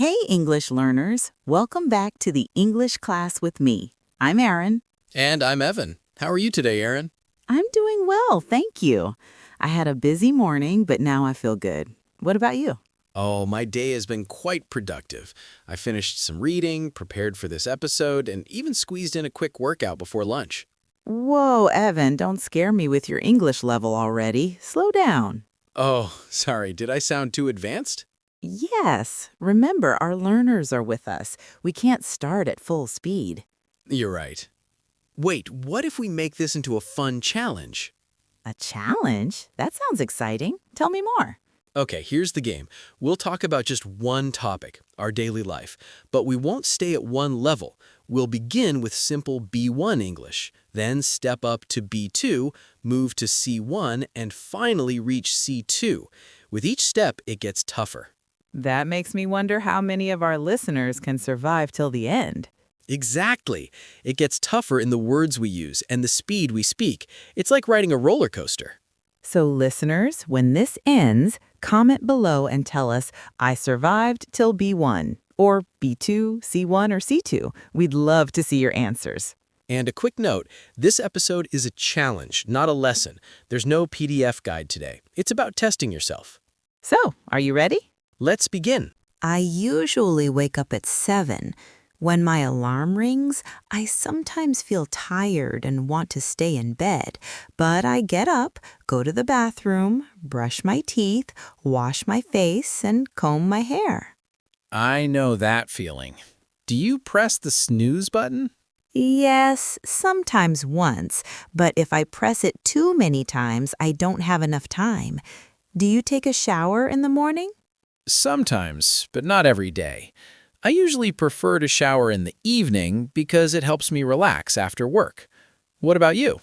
Hey, English learners. Welcome back to the English class with me. I'm Erin. And I'm Evan. How are you today, Erin? I'm doing well, thank you. I had a busy morning, but now I feel good. What about you? Oh, my day has been quite productive. I finished some reading, prepared for this episode, and even squeezed in a quick workout before lunch. Whoa, Evan, don't scare me with your English level already. Slow down. Oh, sorry, did I sound too advanced? Yes, remember, our learners are with us. We can't start at full speed. You're right. Wait, what if we make this into a fun challenge? A challenge? That sounds exciting. Tell me more. Okay, here's the game. We'll talk about just one topic, our daily life, but we won't stay at one level. We'll begin with simple B1 English, then step up to B2, move to C1, and finally reach C2. With each step, it gets tougher. That makes me wonder how many of our listeners can survive till the end. Exactly. It gets tougher in the words we use and the speed we speak. It's like riding a roller coaster. So listeners, when this ends, comment below and tell us, I survived till B1, or B2, C1, or C2. We'd love to see your answers. And a quick note, this episode is a challenge, not a lesson. There's no PDF guide today. It's about testing yourself. So, are you ready? Let's begin. I usually wake up at 7. When my alarm rings, I sometimes feel tired and want to stay in bed, but I get up, go to the bathroom, brush my teeth, wash my face, and comb my hair. I know that feeling. Do you press the snooze button? Yes, sometimes once, but if I press it too many times, I don't have enough time. Do you take a shower in the morning? Sometimes, but not every day. I usually prefer to shower in the evening because it helps me relax after work. What about you?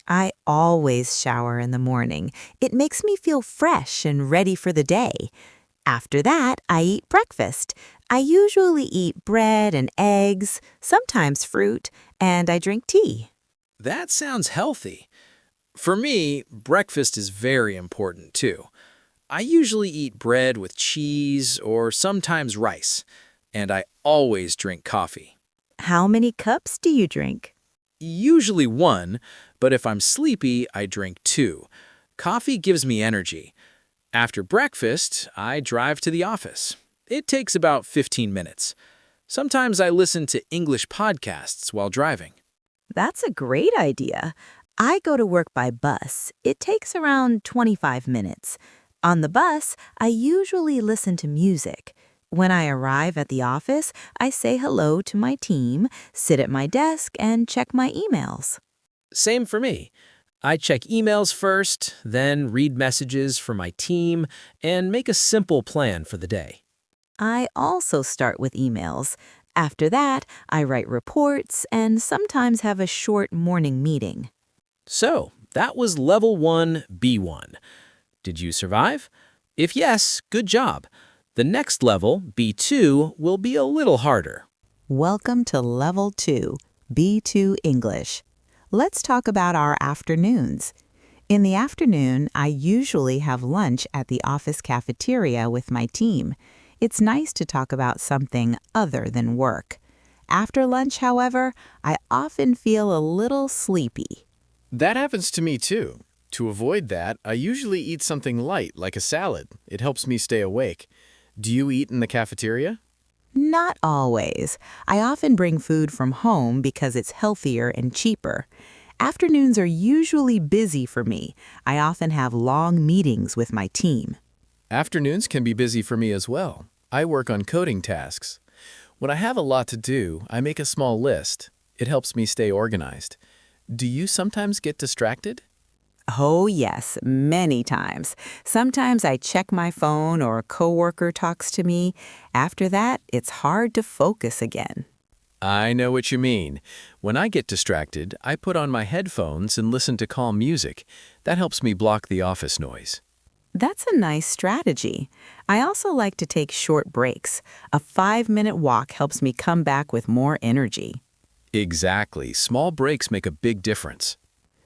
I always shower in the morning. It makes me feel fresh and ready for the day. After that, I eat breakfast. I usually eat bread and eggs, sometimes fruit, and I drink tea. That sounds healthy. For me, breakfast is very important too. I usually eat bread with cheese or sometimes rice, and I always drink coffee. How many cups do you drink? Usually one, but if I'm sleepy, I drink 2. Coffee gives me energy. After breakfast, I drive to the office. It takes about 15 minutes. Sometimes I listen to English podcasts while driving. That's a great idea. I go to work by bus. It takes around 25 minutes. On the bus, I usually listen to music. When I arrive at the office, I say hello to my team, sit at my desk, and check my emails. Same for me. I check emails first, then read messages for my team, and make a simple plan for the day. I also start with emails. After that, I write reports and sometimes have a short morning meeting. So, that was Level 1, B1. Did you survive? If yes, good job. The next level, B2, will be a little harder. Welcome to Level 2, B2 English. Let's talk about our afternoons. In the afternoon, I usually have lunch at the office cafeteria with my team. It's nice to talk about something other than work. After lunch, however, I often feel a little sleepy. That happens to me too. To avoid that, I usually eat something light, like a salad. It helps me stay awake. Do you eat in the cafeteria? Not always. I often bring food from home because it's healthier and cheaper. Afternoons are usually busy for me. I often have long meetings with my team. Afternoons can be busy for me as well. I work on coding tasks. When I have a lot to do, I make a small list. It helps me stay organized. Do you sometimes get distracted? Oh, yes, many times. Sometimes I check my phone or a coworker talks to me. After that, it's hard to focus again. I know what you mean. When I get distracted, I put on my headphones and listen to calm music. That helps me block the office noise. That's a nice strategy. I also like to take short breaks. A 5-minute walk helps me come back with more energy. Exactly. Small breaks make a big difference.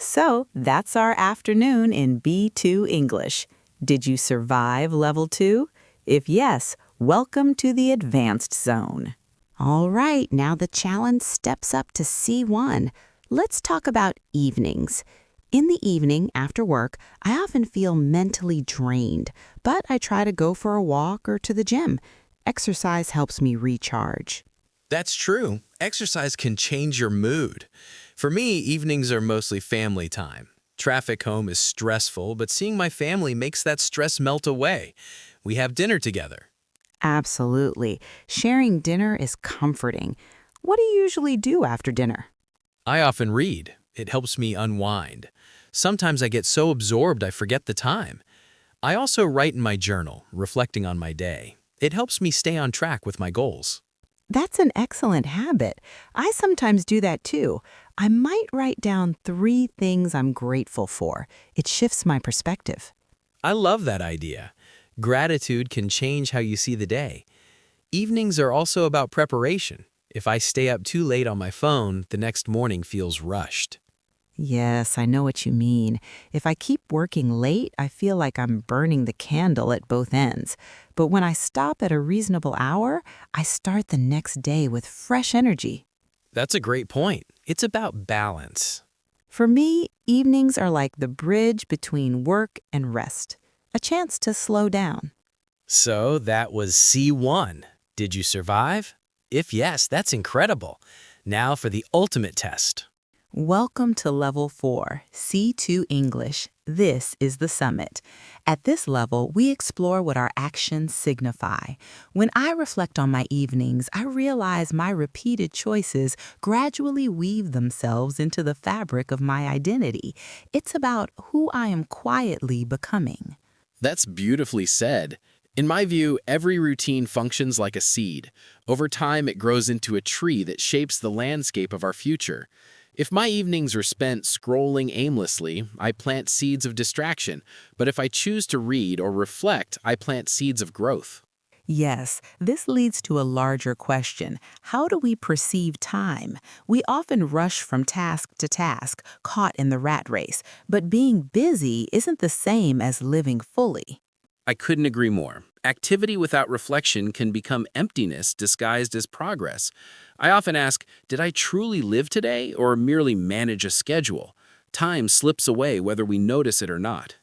So that's our afternoon in B2 English. Did you survive Level 2? If yes, Welcome to the advanced zone. All right, now the challenge steps up to C1. Let's talk about evenings. In the evening, after work, I often feel mentally drained, but I try to go for a walk or to the gym. Exercise helps me recharge. That's true. Exercise can change your mood. For me, evenings are mostly family time. Traffic home is stressful, but seeing my family makes that stress melt away. We have dinner together. Absolutely. Sharing dinner is comforting. What do you usually do after dinner? I often read. It helps me unwind. Sometimes I get so absorbed I forget the time. I also write in my journal, reflecting on my day. It helps me stay on track with my goals. That's an excellent habit. I sometimes do that too. I might write down 3 things I'm grateful for. It shifts my perspective. I love that idea. Gratitude can change how you see the day. Evenings are also about preparation. If I stay up too late on my phone, the next morning feels rushed. Yes, I know what you mean. If I keep working late, I feel like I'm burning the candle at both ends. But when I stop at a reasonable hour, I start the next day with fresh energy. That's a great point. It's about balance. For me, evenings are like the bridge between work and rest, a chance to slow down. So that was C1. Did you survive? If yes, that's incredible. Now for the ultimate test. Welcome to Level 4, C2 English. This is the summit. At this level, we explore what our actions signify. When I reflect on my evenings, I realize my repeated choices gradually weave themselves into the fabric of my identity. It's about who I am quietly becoming. That's beautifully said. In my view, every routine functions like a seed. Over time, it grows into a tree that shapes the landscape of our future. If my evenings are spent scrolling aimlessly, I plant seeds of distraction. But if I choose to read or reflect, I plant seeds of growth. Yes, this leads to a larger question. How do we perceive time? We often rush from task to task, caught in the rat race. But being busy isn't the same as living fully. I couldn't agree more. Activity without reflection can become emptiness disguised as progress. I often ask, did I truly live today or merely manage a schedule? Time slips away whether we notice it or not.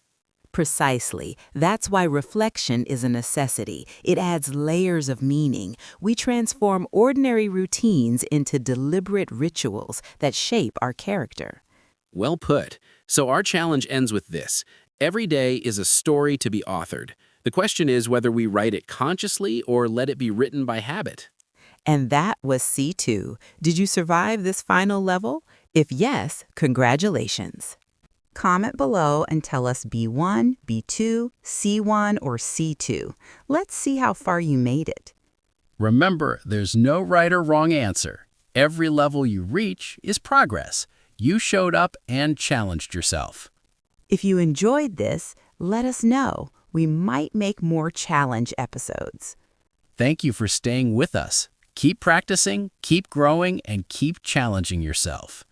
Precisely. That's why reflection is a necessity. It adds layers of meaning. We transform ordinary routines into deliberate rituals that shape our character. Well put. So our challenge ends with this. Every day is a story to be authored. The question is whether we write it consciously or let it be written by habit. And that was C2. Did you survive this final level? If yes, congratulations. Comment below and tell us B1, B2, C1, or C2. Let's see how far you made it. Remember, there's no right or wrong answer. Every level you reach is progress. You showed up and challenged yourself. If you enjoyed this, let us know. We might make more challenge episodes. Thank you for staying with us. Keep practicing, keep growing, and keep challenging yourself.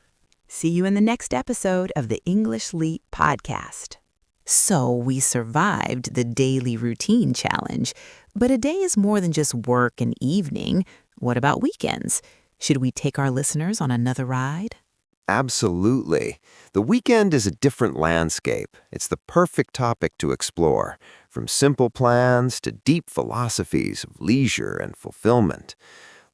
See you in the next episode of the English Leap podcast. So we survived the daily routine challenge, but a day is more than just work and evening. What about weekends? Should we take our listeners on another ride? Absolutely. The weekend is a different landscape. It's the perfect topic to explore, from simple plans to deep philosophies of leisure and fulfillment.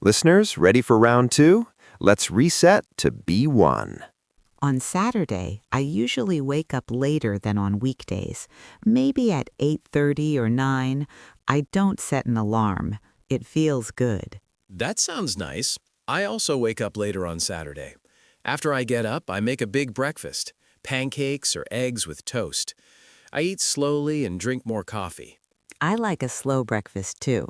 Listeners, ready for round 2? Let's reset to B1. On Saturday, I usually wake up later than on weekdays, maybe at 8:30 or 9. I don't set an alarm. It feels good. That sounds nice. I also wake up later on Saturday. After I get up, I make a big breakfast, pancakes or eggs with toast. I eat slowly and drink more coffee. I like a slow breakfast too.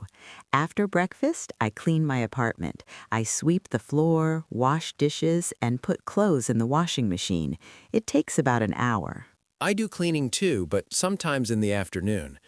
After breakfast, I clean my apartment. I sweep the floor, wash dishes, and put clothes in the washing machine. It takes about an hour. I do cleaning too, but sometimes in the afternoon.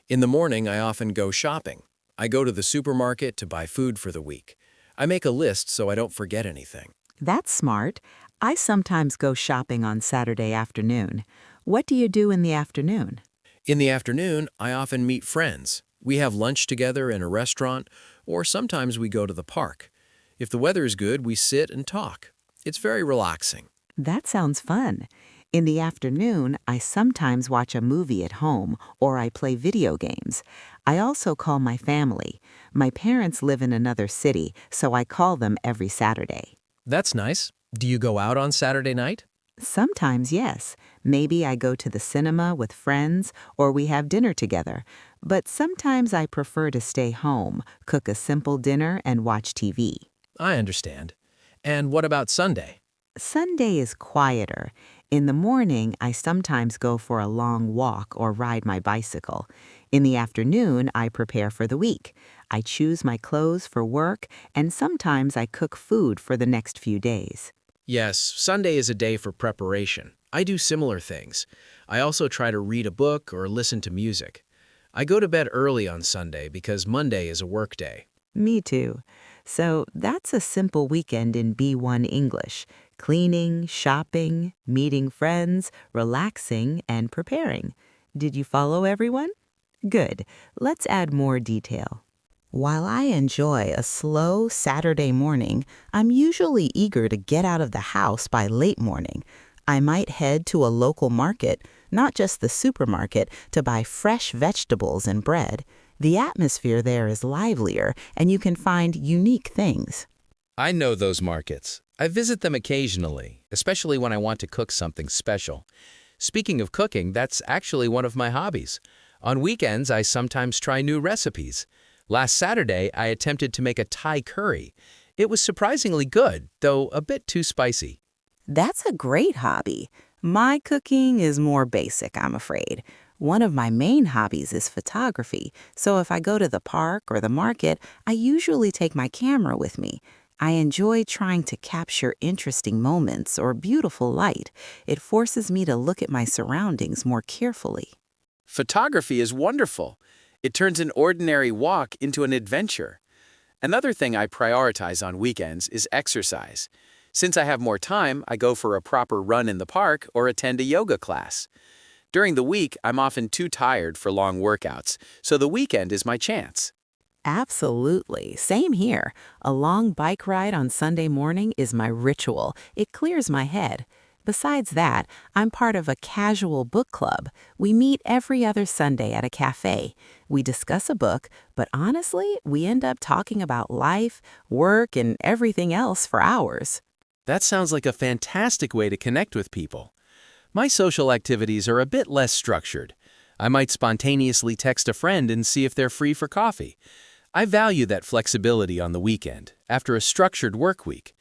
In the morning, I often go shopping. I go to the supermarket to buy food for the week. I make a list so I don't forget anything. That's smart. I sometimes go shopping on Saturday afternoon. What do you do in the afternoon? In the afternoon, I often meet friends. We have lunch together in a restaurant, or sometimes we go to the park. If the weather is good, we sit and talk. It's very relaxing. That sounds fun. In the afternoon, I sometimes watch a movie at home or I play video games. I also call my family. My parents live in another city, so I call them every Saturday. That's nice. Do you go out on Saturday night? Sometimes, yes. Maybe I go to the cinema with friends or we have dinner together. But sometimes I prefer to stay home, cook a simple dinner, and watch TV. I understand. And what about Sunday? Sunday is quieter. In the morning, I sometimes go for a long walk or ride my bicycle. In the afternoon, I prepare for the week. I choose my clothes for work, and sometimes I cook food for the next few days. Yes, Sunday is a day for preparation. I do similar things. I also try to read a book or listen to music. I go to bed early on Sunday because Monday is a work day. Me too. So that's a simple weekend in B1 English. Cleaning, shopping, meeting friends, relaxing, and preparing. Did you follow everyone? Good. Let's add more detail. While I enjoy a slow Saturday morning, I'm usually eager to get out of the house by late morning. I might head to a local market, not just the supermarket, to buy fresh vegetables and bread. The atmosphere there is livelier, and you can find unique things. I know those markets. I visit them occasionally, especially when I want to cook something special. Speaking of cooking, that's actually one of my hobbies. On weekends, I sometimes try new recipes. Last Saturday, I attempted to make a Thai curry. It was surprisingly good, though a bit too spicy. That's a great hobby. My cooking is more basic, I'm afraid. One of my main hobbies is photography, so if I go to the park or the market, I usually take my camera with me. I enjoy trying to capture interesting moments or beautiful light. It forces me to look at my surroundings more carefully. Photography is wonderful. It turns an ordinary walk into an adventure. Another thing I prioritize on weekends is exercise. Since I have more time, I go for a proper run in the park or attend a yoga class. During the week, I'm often too tired for long workouts, so the weekend is my chance. Absolutely. Same here. A long bike ride on Sunday morning is my ritual. It clears my head. Besides that, I'm part of a casual book club. We meet every other Sunday at a cafe. We discuss a book, but honestly, we end up talking about life, work, and everything else for hours. That sounds like a fantastic way to connect with people. My social activities are a bit less structured. I might spontaneously text a friend and see if they're free for coffee. I value that flexibility on the weekend, after a structured work week.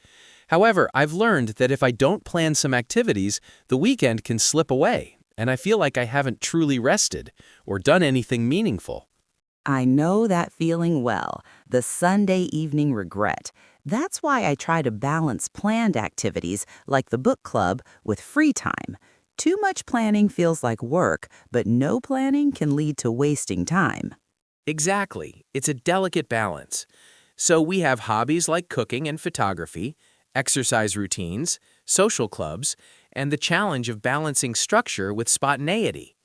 However, I've learned that if I don't plan some activities, the weekend can slip away, and I feel like I haven't truly rested or done anything meaningful. I know that feeling well, the Sunday evening regret. That's why I try to balance planned activities like the book club with free time. Too much planning feels like work, but no planning can lead to wasting time. Exactly. It's a delicate balance. So we have hobbies like cooking and photography, exercise routines, social clubs, and the challenge of balancing structure with spontaneity.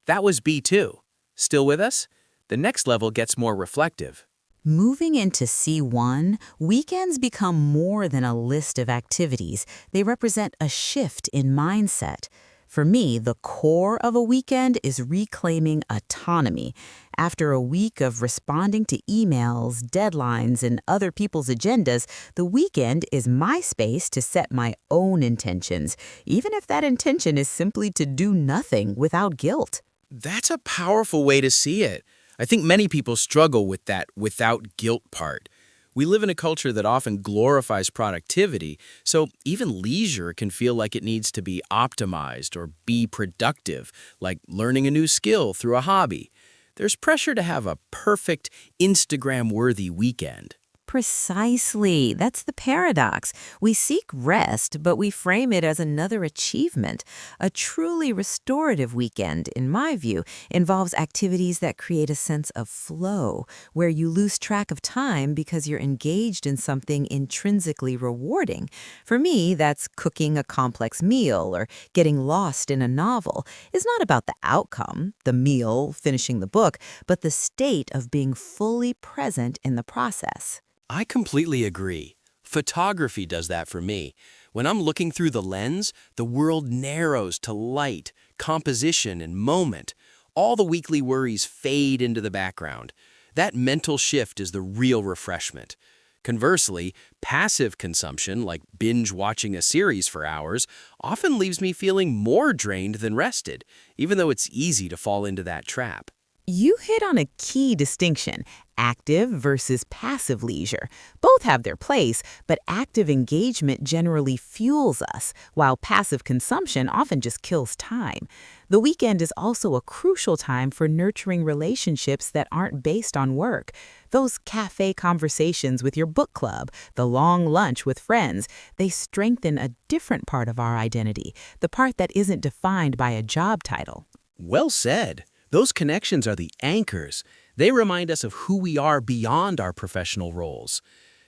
That was B2. Still with us? The next level gets more reflective. Moving into C1, weekends become more than a list of activities. They represent a shift in mindset. For me, the core of a weekend is reclaiming autonomy. After a week of responding to emails, deadlines, and other people's agendas, the weekend is my space to set my own intentions, even if that intention is simply to do nothing without guilt. That's a powerful way to see it. I think many people struggle with that without guilt part. We live in a culture that often glorifies productivity, so even leisure can feel like it needs to be optimized or be productive, like learning a new skill through a hobby. There's pressure to have a perfect, Instagram-worthy weekend. Precisely. That's the paradox. We seek rest, but we frame it as another achievement. A truly restorative weekend, in my view, involves activities that create a sense of flow, where you lose track of time because you're engaged in something intrinsically rewarding. For me, that's cooking a complex meal or getting lost in a novel. It's not about the outcome, the meal, finishing the book, but the state of being fully present in the process. I completely agree. Photography does that for me. When I'm looking through the lens, the world narrows to light, composition, and moment. All the weekly worries fade into the background. That mental shift is the real refreshment. Conversely, passive consumption, like binge watching a series for hours, often leaves me feeling more drained than rested, even though it's easy to fall into that trap. You hit on a key distinction, active versus passive leisure. Both have their place, but active engagement generally fuels us, while passive consumption often just kills time. The weekend is also a crucial time for nurturing relationships that aren't based on work. Those cafe conversations with your book club, the long lunch with friends, they strengthen a different part of our identity, the part that isn't defined by a job title. Well said. Those connections are the anchors. They remind us of who we are beyond our professional roles.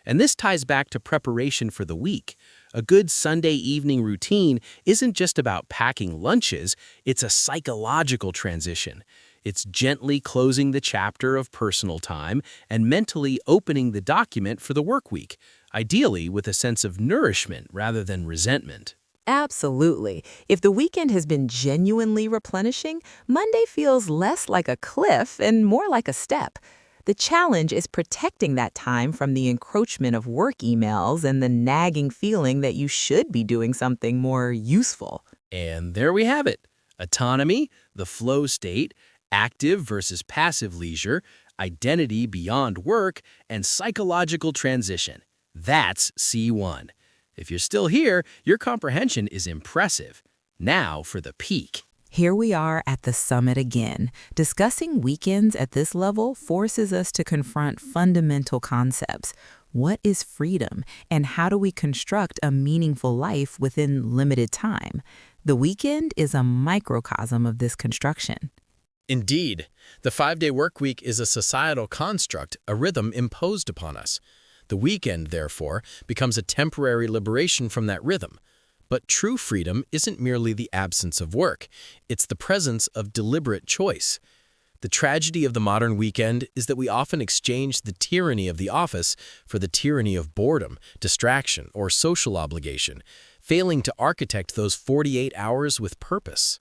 And this ties back to preparation for the week. A good Sunday evening routine isn't just about packing lunches, it's a psychological transition. It's gently closing the chapter of personal time and mentally opening the document for the work week, ideally with a sense of nourishment rather than resentment. Absolutely. If the weekend has been genuinely replenishing, Monday feels less like a cliff and more like a step. The challenge is protecting that time from the encroachment of work emails and the nagging feeling that you should be doing something more useful. And there we have it. Autonomy, the flow state, active versus passive leisure, identity beyond work, and psychological transition. That's C1. If you're still here, your comprehension is impressive. Now for the peak. Here we are at the summit again. Discussing weekends at this level forces us to confront fundamental concepts. What is freedom, and how do we construct a meaningful life within limited time? The weekend is a microcosm of this construction. Indeed, the 5-day work week is a societal construct, a rhythm imposed upon us. The weekend, therefore, becomes a temporary liberation from that rhythm. But true freedom isn't merely the absence of work. It's the presence of deliberate choice. The tragedy of the modern weekend is that we often exchange the tyranny of the office for the tyranny of boredom, distraction, or social obligation, failing to architect those 48 hours with purpose.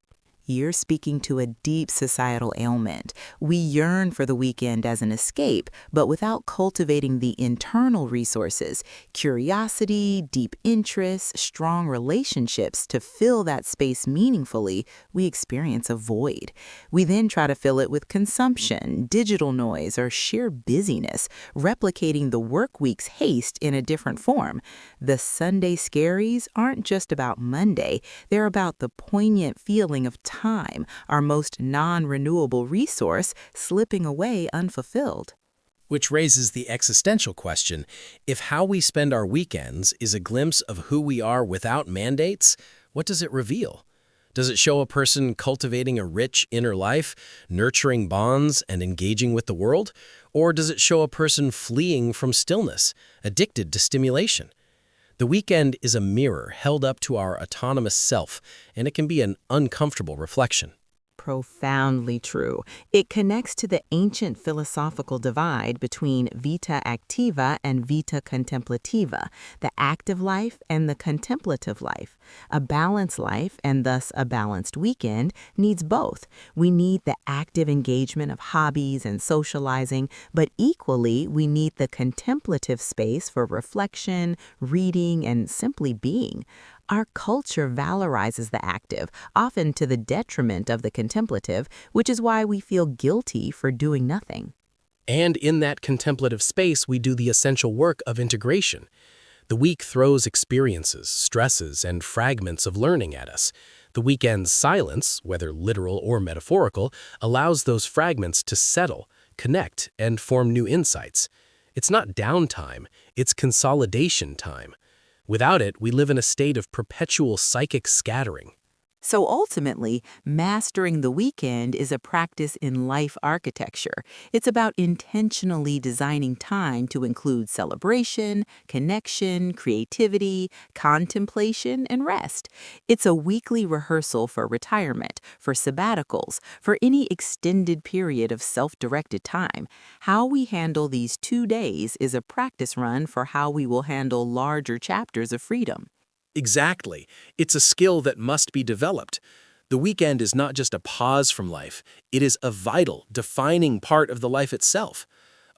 You're speaking to a deep societal ailment. We yearn for the weekend as an escape, but without cultivating the internal resources, curiosity, deep interests, strong relationships to fill that space meaningfully, we experience a void. We then try to fill it with consumption, digital noise, or sheer busyness, replicating the work week's haste in a different form. The Sunday scaries aren't just about Monday, they're about the poignant feeling of time, our most non-renewable resource, slipping away unfulfilled. Which raises the existential question, if how we spend our weekends is a glimpse of who we are without mandates, what does it reveal? Does it show a person cultivating a rich inner life, nurturing bonds, and engaging with the world? Or does it show a person fleeing from stillness, addicted to stimulation? The weekend is a mirror held up to our autonomous self, and it can be an uncomfortable reflection. Profoundly true. It connects to the ancient philosophical divide between vita activa and vita contemplativa, the active life and the contemplative life. A balanced life, and thus a balanced weekend, needs both. We need the active engagement of hobbies and socializing, but equally we need the contemplative space for reflection, reading, and simply being. Our culture valorizes the active, often to the detriment of the contemplative, which is why we feel guilty for doing nothing. And in that contemplative space, we do the essential work of integration. The week throws experiences, stresses, and fragments of learning at us. The weekend's silence, whether literal or metaphorical, allows those fragments to settle, connect, and form new insights. It's not downtime, it's consolidation time. Without it, we live in a state of perpetual psychic scattering. So ultimately, mastering the weekend is a practice in life architecture. It's about intentionally designing time to include celebration, connection, creativity, contemplation, and rest. It's a weekly rehearsal for retirement, for sabbaticals, for any extended period of self-directed time. How we handle these 2 days is a practice run for how we will handle larger chapters of freedom. Exactly. It's a skill that must be developed. The weekend is not just a pause from life, it is a vital, defining part of the life itself.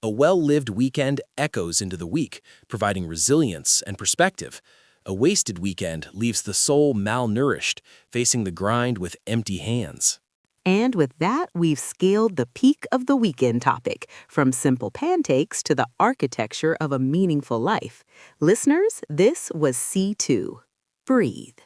A well-lived weekend echoes into the week, providing resilience and perspective. A wasted weekend leaves the soul malnourished, facing the grind with empty hands. And with that, we've scaled the peak of the weekend topic, from simple pancakes to the architecture of a meaningful life. Listeners, this was C2. Breathe.